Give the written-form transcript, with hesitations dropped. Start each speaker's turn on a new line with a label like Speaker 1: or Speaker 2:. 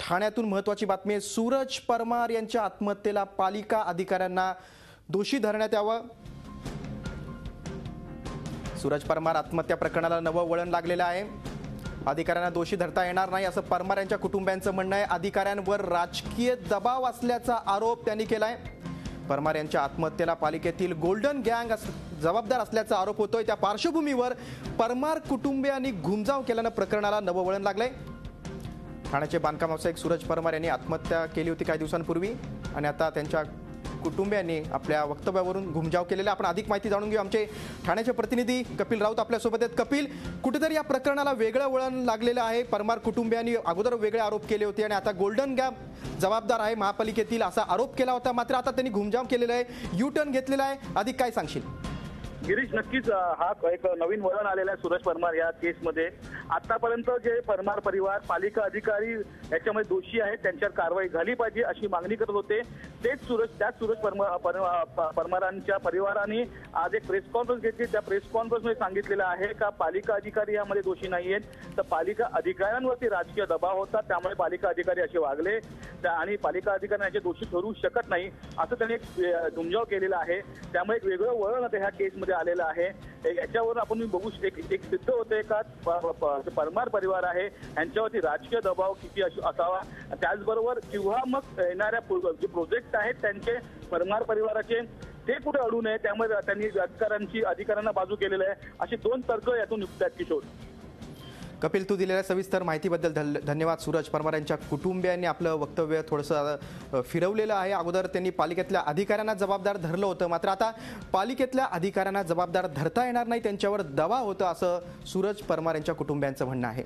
Speaker 1: ठाण्यातून महत्त्वाची बातमी आहे। सूरज परमार यांच्या आत्महत्येला पालिका अधिकाऱ्यांना दोषी धरण्यात यावं। सूरज परमार आत्महत्या प्रकरणाला नवं वळण लागलेलं आहे। अधिकाऱ्यांना दोषी धरता येणार नाही असं परमार यांच्या कुटुंबियांचं म्हणणं आहे। अधिकाऱ्यांवर राजकीय दबाव असल्याचा आरोप त्यांनी केलाय। परमार यांच्या आत्महत्येला पालिकेतील गोल्डन गँग जबाबदार असल्याचा आरोप होतोय। त्या पार्श्वभूमीवर परमार कुटुंबियांनी घुमजाव केल्यानं प्रकरणाला नवं वळण लागलंय। ठाण्याचे बांधकाम व्यावसायिक सूरज परमार यांनी आत्महत्या केली होती काही दिवसांपूर्वी आणि आता त्यांच्या कुटुंबियांनी आपल्या वक्तव्यावरून घुमजाव केलेला। आपण अधिक माहिती जाणून घेऊ। आमचे ठाण्याचे प्रतिनिधी कपिल राऊत आपल्या सोबत आहेत। कपिल, कुठेतरी या प्रकरणाला वेगळं वळण लागलेलं आहे। परमार कुटुंबियांनी अगोदर वेगळे आरोप केले होते आणि आता गोल्डन गँग जबाबदार आहे महापालिकेतील असा आरोप केला होता, मात्र आता त्यांनी घुमजाव केलेला आहे, यू टर्न घेतलेला आहे। अधिक काय सांगशील?
Speaker 2: गिरीश, नक्कीच हा एक नवीन वळण आलेला आहे सूरज परमार या केसमध्ये। आतापर्यंत जे परमार परिवार पालिका अधिकारी याच्यामध्ये दोषी आहेत त्यांच्यावर कारवाई झाली पाहिजे अशी मागणी करत होते। त्याच सूरज परमारांच्या परिवाराने आज एक प्रेस कॉन्फरन्स घेतली। त्या प्रेस कॉन्फरन्समध्ये सांगितलेलं आहे का पालिका अधिकारी यामध्ये दोषी नाही आहेत, तर पालिका अधिकाऱ्यांवरती राजकीय दबाव होता, त्यामुळे पालिका अधिकारी असे वागले आणि पालिका अधिकारी याचे दोषी ठरू शकत नाही असं त्यांनी एक घुमजाव केलेला आहे। त्यामुळे एक वेगळं वळण आता ह्या केसमध्ये आलेलं आहे। याच्यावर आपण बघू एक सिद्ध होते का परमार परिवार आहे यांच्यावरती राजकीय दबाव किती असावा, त्याचबरोबर किंवा मग येणाऱ्या जे प्रोजेक्ट आहेत त्यांचे परमार परिवाराचे ते कुठे अडू नये, त्यामुळे त्यांनी अधिकाऱ्यांना बाजू केलेलं आहे। असे दोन तर्क यातून निघतात। किशोर,
Speaker 1: कपिल, तू दिलेल्या सविस्तर माहितीबद्दल धन्यवाद। सूरज परमार यांच्या कुटुंबियांनी आपलं वक्तव्य थोडंसं फिरवलेलं आहे। अगोदर त्यांनी पालिकेतल्या अधिकाऱ्यांना जबाबदार धरलं होतं, मात्र आता पालिकेतल्या अधिकाऱ्यांना जबाबदार धरता येणार नाही, त्यांच्यावर दबाव होतं असं सूरज परमार यांच्या कुटुंबियांचं म्हणणं आहे।